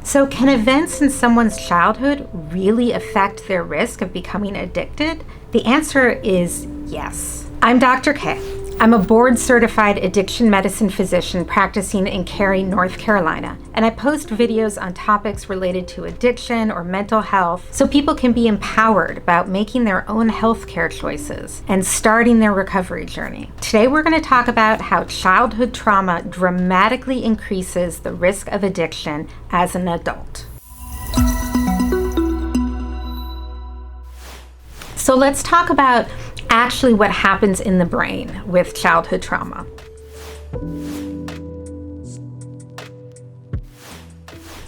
So can events in someone's childhood really affect their risk of becoming addicted? The answer is yes. I'm Dr. K. I'm a board-certified addiction medicine physician practicing in Cary, North Carolina, and I post videos on topics related to addiction or mental health so people can be empowered about making their own healthcare choices and starting their recovery journey. Today we're going to talk about how childhood trauma dramatically increases the risk of addiction as an adult. So let's talk about actually what happens in the brain with childhood trauma.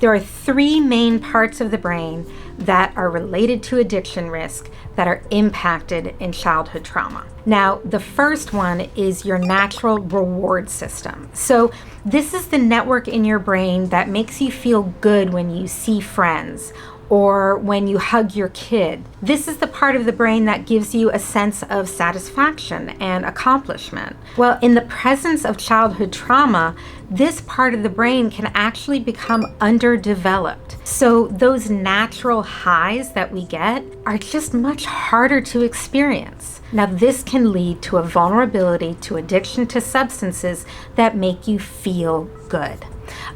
There are three main parts of the brain that are related to addiction risk that are impacted in childhood trauma. Now, the first one is your natural reward system. So this is the network in your brain that makes you feel good when you see friends or when you hug your kid. This is the part of the brain that gives you a sense of satisfaction and accomplishment. Well, in the presence of childhood trauma, this part of the brain can actually become underdeveloped. So those natural highs that we get are just much harder to experience. Now, this can lead to a vulnerability to addiction to substances that make you feel good.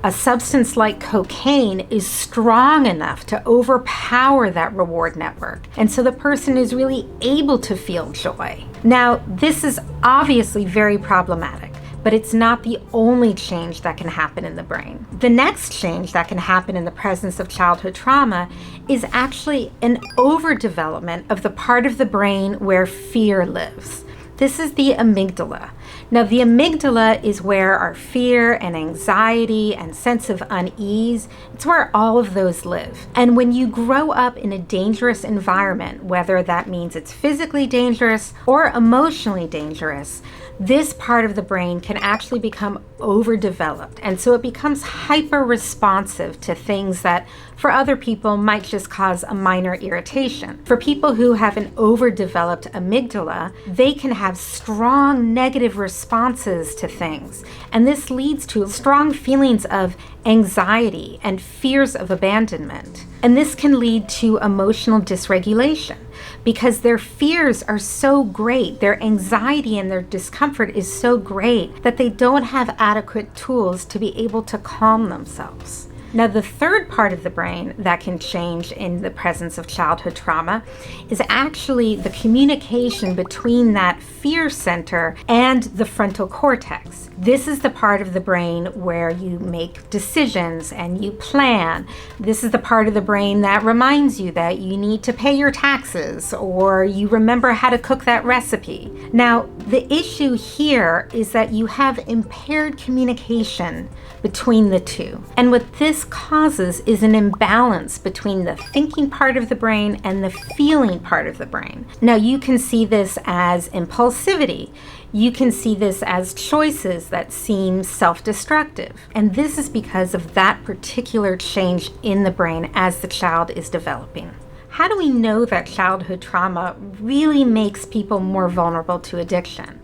A substance like cocaine is strong enough to overpower that reward network, and so the person is really able to feel joy. Now, this is obviously very problematic, but it's not the only change that can happen in the brain. The next change that can happen in the presence of childhood trauma is actually an overdevelopment of the part of the brain where fear lives. This is the amygdala. Now, the amygdala is where our fear and anxiety and sense of unease, it's where all of those live. And when you grow up in a dangerous environment, whether that means it's physically dangerous or emotionally dangerous, this part of the brain can actually become overdeveloped. And so it becomes hyper-responsive to things that for other people might just cause a minor irritation. For people who have an overdeveloped amygdala, they can have strong negative responses to things. And this leads to strong feelings of anxiety and fears of abandonment. And this can lead to emotional dysregulation because their fears are so great, their anxiety and their discomfort is so great that they don't have adequate tools to be able to calm themselves. Now, the third part of the brain that can change in the presence of childhood trauma is actually the communication between that fear center and the frontal cortex. This is the part of the brain where you make decisions and you plan. This is the part of the brain that reminds you that you need to pay your taxes or you remember how to cook that recipe. Now, the issue here is that you have impaired communication between the two. And what this causes is an imbalance between the thinking part of the brain and the feeling part of the brain. Now, you can see this as impulsivity. You can see this as choices that seem self-destructive. And this is because of that particular change in the brain as the child is developing. How do we know that childhood trauma really makes people more vulnerable to addiction?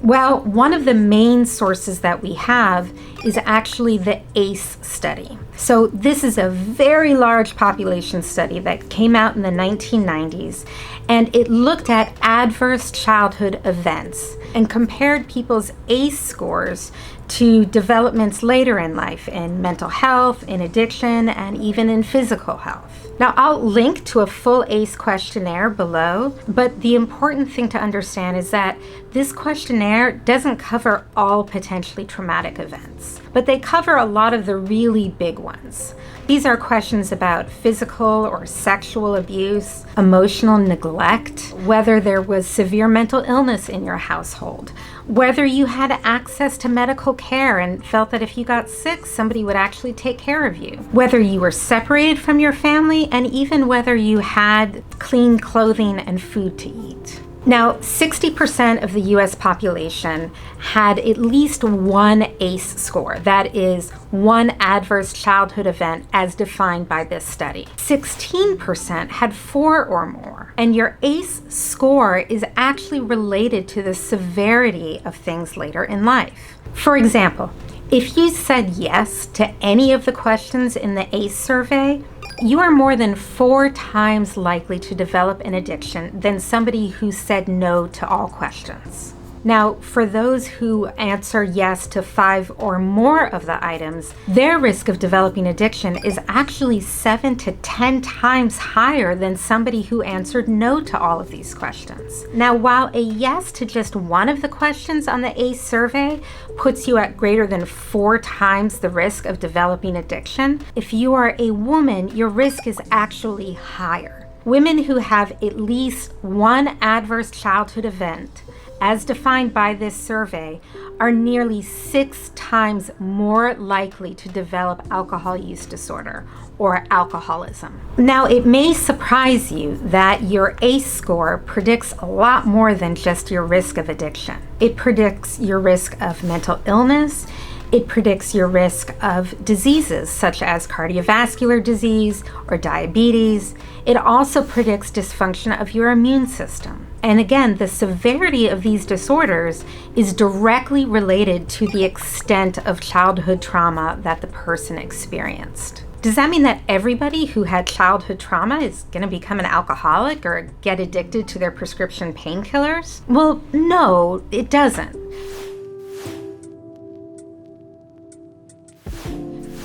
Well, one of the main sources that we have is actually the ACE study. So this is a very large population study that came out in the 1990s, and it looked at adverse childhood events and compared people's ACE scores to developments later in life in mental health, in addiction, and even in physical health. Now, I'll link to a full ACE questionnaire below, but the important thing to understand is that this questionnaire doesn't cover all potentially traumatic events, but they cover a lot of the really big ones. These are questions about physical or sexual abuse, emotional neglect, whether there was severe mental illness in your household, whether you had access to medical care and felt that if you got sick, somebody would actually take care of you, whether you were separated from your family, and even whether you had clean clothing and food to eat. Now, 60% of the US population had at least one ACE score, that is, one adverse childhood event as defined by this study. 16% had 4 or more, and your ACE score is actually related to the severity of things later in life. For example, if you said yes to any of the questions in the ACE survey, you are more than 4 times likely to develop an addiction than somebody who said no to all questions. Now, for those who answer yes to 5 or more of the items, their risk of developing addiction is actually 7 to 10 times higher than somebody who answered no to all of these questions. Now, while a yes to just one of the questions on the ACE survey puts you at greater than 4 times the risk of developing addiction, if you are a woman, your risk is actually higher. Women who have at least one adverse childhood event, as defined by this survey, are nearly 6 times more likely to develop alcohol use disorder or alcoholism. Now, it may surprise you that your ACE score predicts a lot more than just your risk of addiction. It predicts your risk of mental illness. It predicts your risk of diseases such as cardiovascular disease or diabetes. It also predicts dysfunction of your immune system. And again, the severity of these disorders is directly related to the extent of childhood trauma that the person experienced. Does that mean that everybody who had childhood trauma is going to become an alcoholic or get addicted to their prescription painkillers? Well, no, it doesn't.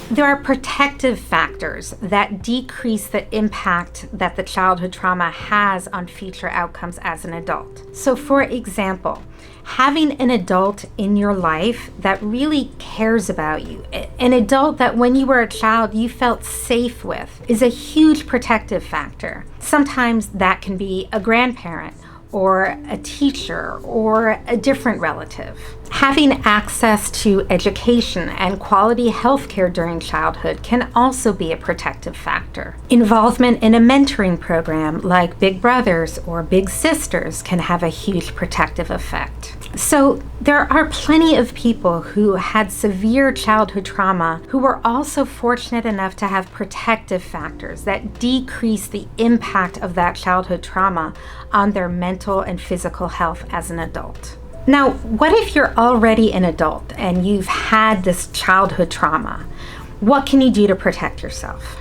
There are protective factors that decrease the impact that the childhood trauma has on future outcomes as an adult. So, for example, having an adult in your life that really cares about you, an adult that when you were a child you felt safe with, is a huge protective factor. Sometimes that can be a grandparent or a teacher or a different relative. Having access to education and quality health care during childhood can also be a protective factor. Involvement in a mentoring program like Big Brothers or Big Sisters can have a huge protective effect. So there are plenty of people who had severe childhood trauma who were also fortunate enough to have protective factors that decrease the impact of that childhood trauma on their mental and physical health as an adult. Now, what if you're already an adult and you've had this childhood trauma? What can you do to protect yourself?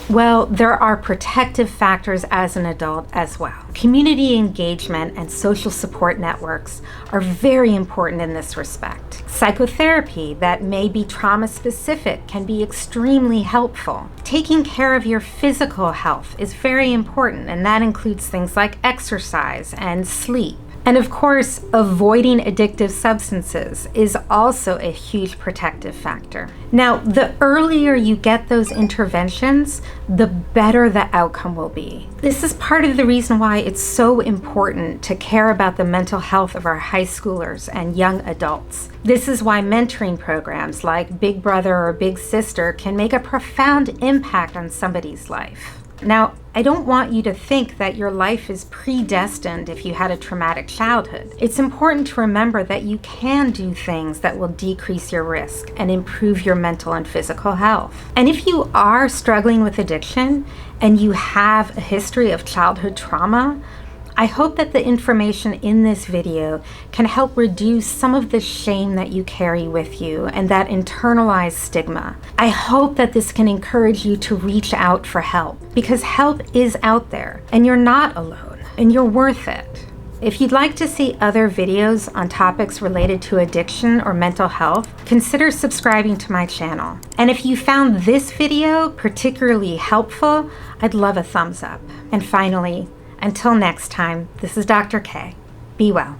Well, there are protective factors as an adult as well. Community engagement and social support networks are very important in this respect. Psychotherapy that may be trauma-specific can be extremely helpful. Taking care of your physical health is very important, and that includes things like exercise and sleep. And of course, avoiding addictive substances is also a huge protective factor. Now, the earlier you get those interventions, the better the outcome will be. This is part of the reason why it's so important to care about the mental health of our high schoolers and young adults. This is why mentoring programs like Big Brother or Big Sister can make a profound impact on somebody's life. Now, I don't want you to think that your life is predestined if you had a traumatic childhood. It's important to remember that you can do things that will decrease your risk and improve your mental and physical health. And if you are struggling with addiction and you have a history of childhood trauma, I hope that the information in this video can help reduce some of the shame that you carry with you and that internalized stigma. I hope that this can encourage you to reach out for help, because help is out there and you're not alone and you're worth it. If you'd like to see other videos on topics related to addiction or mental health, consider subscribing to my channel. And if you found this video particularly helpful, I'd love a thumbs up. And finally, until next time, this is Dr. K. Be well.